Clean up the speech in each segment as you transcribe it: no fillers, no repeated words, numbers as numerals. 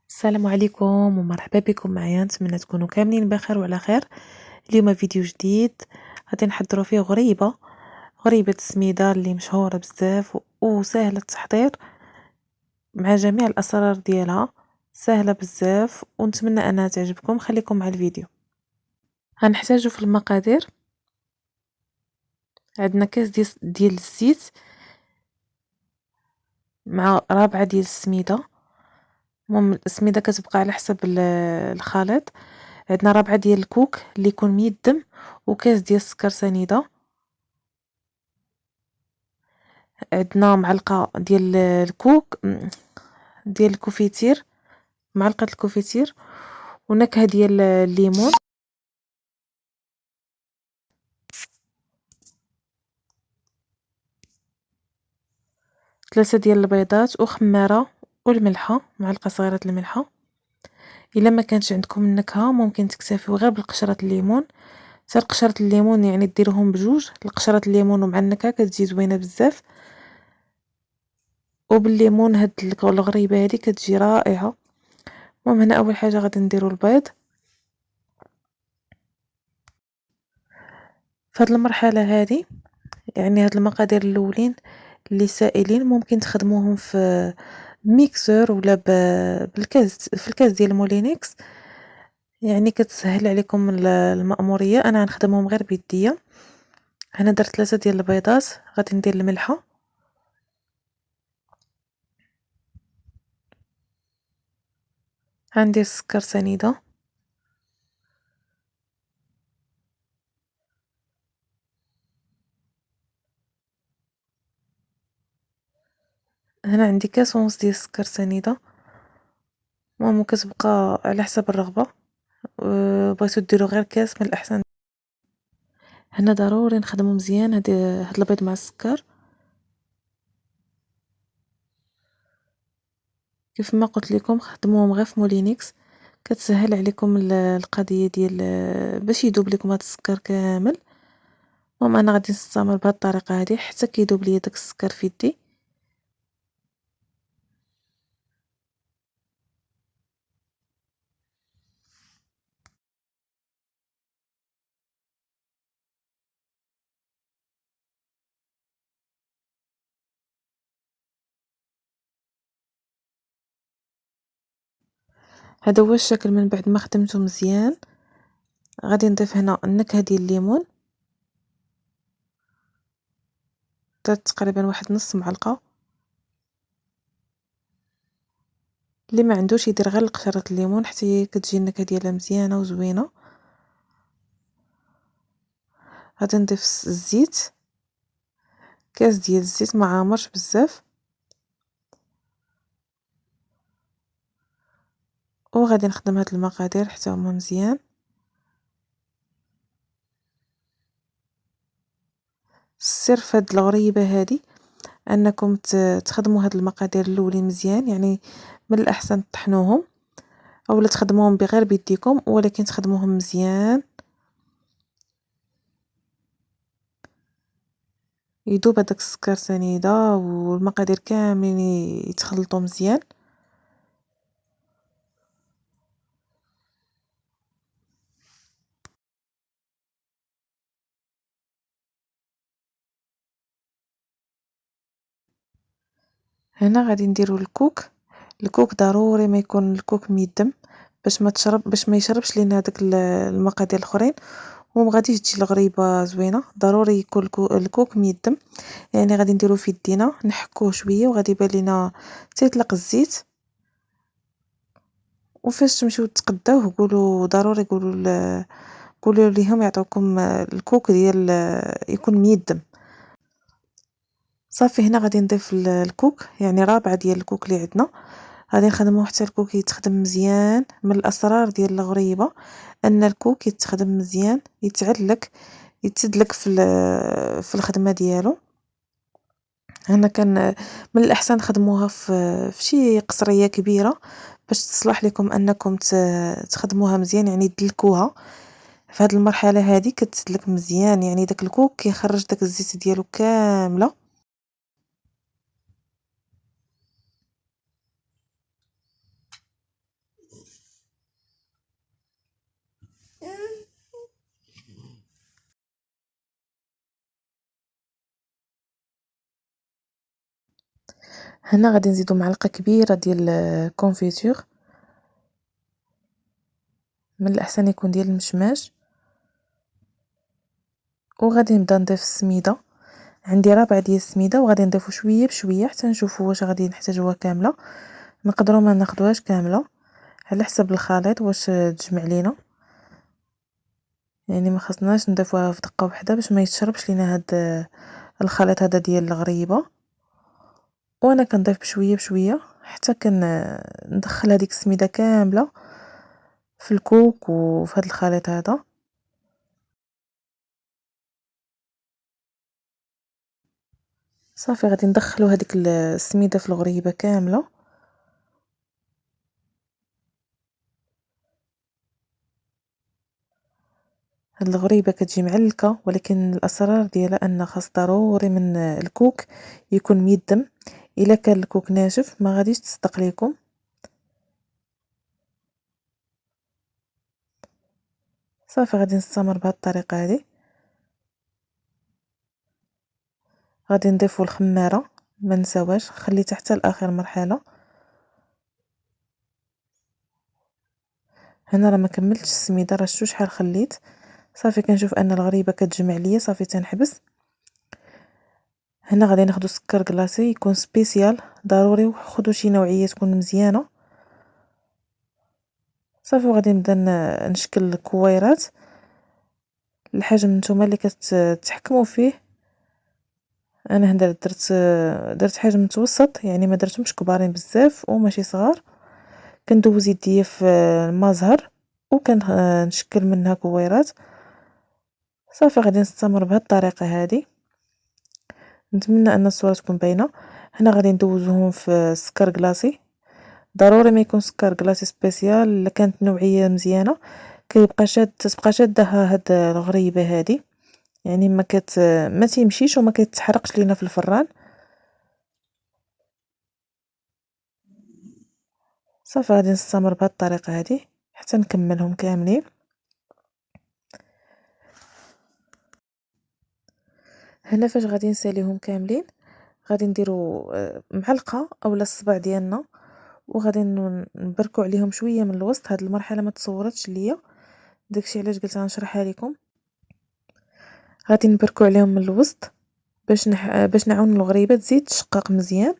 السلام عليكم ومرحبا بكم معايا، نتمنى تكونوا كاملين بخير وعلى خير. اليوم فيديو جديد غادي نحضروا فيه غريبة السميدة اللي مشهورة بزاف وسهلة التحضير مع جميع الأسرار ديالها. سهلة بزاف ونتمنى أنها تعجبكم. خليكم مع الفيديو. هنحتاجو في المقادير، عندنا كاس ديال الزيت مع رابعة ديال السميدة. المهم السميدة كتبقى على حسب الخليط. عندنا ربعة ديال الكوك اللي يكون ميدم، وكاس ديال السكر سنيده. عندنا معلقه ديال الكوك ديال الكوفيتير، معلقه الكوفيتير، ونكهه ديال الليمون، ثلاثه ديال البيضات وخماره والملحه، معلقه صغيره الملحه. الا ما كانش عندكم النكهه ممكن تكتفيو غير بقشره الليمون. حتى قشره الليمون يعني ديروهم بجوج، قشره الليمون ومع النكهه كتجي زوينه بزاف. وبالليمون هاد الغريبه هادي كتجي رائعه. المهم هنا اول حاجه غادي نديرو البيض. في هاد المرحله هادي يعني هاد المقادير الاولين اللي سائلين ممكن تخدموهم في ميكسور ولا بالكاس، في الكاس ديال مولينيكس، يعني كتسهل عليكم المأموريه. انا غنخدمهم غير بيديا. هنا درت 3 ديال البيضات، غادي ندير الملحه، غندير السكر سنيده، هنا عندي كاس ونص ديال السكر سنيده. المهم كتبقى على حسب الرغبه، بغيتو ديروا غير كاس من الاحسن. هنا ضروري نخدمو مزيان هاد البيض مع السكر. كيف ما قلت لكم خدموهم غير في مولينيكس، كتسهل عليكم القضيه ديال باش يذوب لكم هذا السكر كامل. المهم انا غادي نستمر بهذه الطريقه هذه حتى كيذوب لي داك السكر في يدي. هذا هو الشكل من بعد ما خدمته مزيان. غادي نضيف هنا النكهه ديال الليمون، درت تقريبا واحد نص معلقه. اللي ما عندوش يدير غير قشره الليمون حتى هي كتجي النكهه ديالها مزيانه وزوينه. غادي نضيف الزيت، كاس ديال الزيت ما عامرش بزاف، وغادي نخدم هاد المقادير حتى هما مزيان. السر في هاد الغريبه هادي انكم تخدموا هاد المقادير الاولين مزيان، يعني من الاحسن تطحنوهم اولا تخدموهم بغير بيديكم، ولكن تخدموهم مزيان يذوب هذاك السكر سنيده والمقادير كاملين يتخلطوا مزيان. هنا غادي نديرو الكوك ضروري ما يكون الكوك ميدم باش ما يشربش لينا هذاك المقادير الاخرين وما غاديش تجي الغريبه زوينه. ضروري يكون الكوك ميدم، يعني غادي نديرو في يدينا نحكوه شويه وغادي يبان لينا تيطلق الزيت. وفاش تمشيو تقداوه قولوا ليهم يعطوكم الكوك ديال يكون ميدم. صافي هنا غادي نضيف الكوك، يعني رابعه ديال الكوك اللي عندنا. غادي نخدموه حتى الكوك يتخدم مزيان. من الاسرار ديال الغريبه ان الكوك يتخدم مزيان، يتعلك يتسدلك في الخدمه ديالو. هنا كان من الاحسن تخدموها في شي قصريه كبيره باش تصلح لكم انكم تخدموها مزيان، يعني تدلكوها. في هذه المرحله هذه كتسلك مزيان، يعني داك الكوك كيخرج داك الزيت ديالو كامله. هنا غادي نزيدو معلقة كبيرة ديال الكونفيتور، من الأحسن يكون ديال المشماش، وغادي نبدا نضيف السميدة. عندي رابعة ديال السميدة وغادي نضيفو شوية بشوية حتى نشوفو واش غادي نحتاجوها كاملة، نقدروا ما ناخدوهاش كاملة على حسب الخليط واش تجمع لينا، يعني ما خصناش نضيفوها في دقة واحدة باش ما يتشربش لينا هاد الخليط هذا ديال الغريبة. وانا كنضيف بشوية بشوية حتى ندخل هذيك السميدة كاملة في الكوك وفي هذا الخليط هذا. صافي غادي ندخلو هذيك السميدة في الغريبة كاملة. هاد الغريبة كتجي معلكة، ولكن الاسرار ديالها ان خاص ضروري من الكوك يكون ميدم، الا كان الكوك ناشف ما غاديش تصدق ليكم. صافي غادي نستمر بهاد الطريقة هذه. غادي نضيفو الخمارة ما نساوهاش، خليتها حتى لاخر مرحلة. هنا راه ما كملتش السميده، راه شتو شحال خليت. صافي كنشوف ان الغريبه كتجمع ليا، صافي تنحبس. هنا غادي ناخدو سكر كلاصي يكون سبيسيال ضروري، وخدو شي نوعيه تكون مزيانه. صافي وغادي نبدا نشكل الكويرات الحجم نتوما اللي كتحكموا فيه. انا هنا درت حجم متوسط، يعني ما درتهمش كبارين بزاف وماشي صغار. كندوز يديا في الماء زهر وكنشكل منها كويرات. صافي غادي نستمر بهذه الطريقه هذه. نتمنى ان الصوره تكون باينه. هنا غادي ندوزوهم في سكر كلاصي، ضروري ما يكون سكر كلاصي سبيسيال. الا كانت نوعيه مزيانه تبقى شادها هاد الغريبه هذه، يعني ما تيمشيش وما كيتحرقش لينا في الفران. صافي غادي نستمر بهذه الطريقه هذه حتى نكملهم كاملين. هنا فاش غادي نساليهم كاملين غادي نديرو معلقه اولا الصبع ديالنا، وغادي نبركو عليهم شويه من الوسط. هاد المرحله ما تصورتش ليا، داكشي علاش قلت غنشرحها لكم. غادي نبركو عليهم من الوسط باش نعاون الغريبه تزيد تشقق مزيان.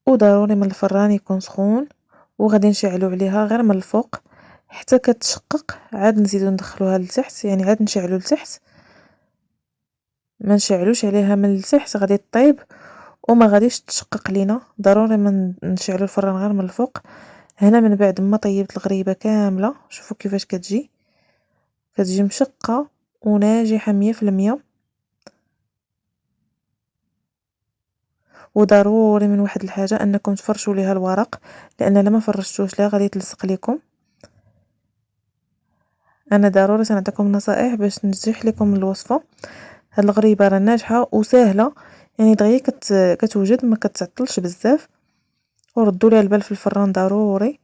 وضروري من الفران يكون سخون، وغادي نشعلو عليها غير من الفوق حتى كتشقق، عاد نزيدو ندخلوها لتحت، يعني عاد نشعلو لتحت، ما نشعلوش عليها من التحت غادي طيب وما غاديش تشقق لينا. ضروري ما نشعلو الفران غير من الفوق. هنا من بعد ما طيبت الغريبه كامله شوفوا كيفاش كتجي مشقه وناجحه 100%. وضروري من واحد الحاجه انكم تفرشوا ليها الورق، لان لما فرشتوش ليها غادي تلصق لكم. انا ضروري سنعطيكم نصائح باش تنجح لكم الوصفه. هاد الغريبه راه ناجحه وسهله، يعني دغيا كتوجد ما كتعطلش بزاف. وردوا ليها البال في الفران ضروري.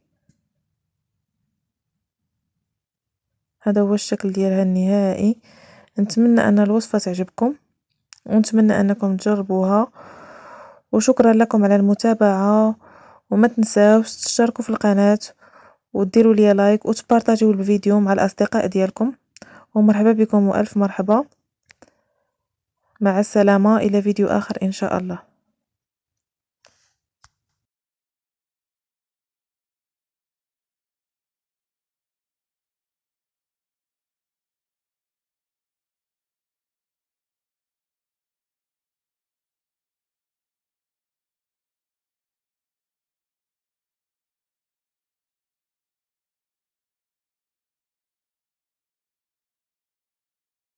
هذا هو الشكل ديالها النهائي. نتمنى ان الوصفه تعجبكم، ونتمنى انكم تجربوها. وشكرا لكم على المتابعه، وما تنساوش تشتركوا في القناه وديروا لي لايك وتبارطاجيو الفيديو مع الاصدقاء ديالكم. ومرحبا بكم والف مرحبا. مع السلامه الى فيديو اخر ان شاء الله.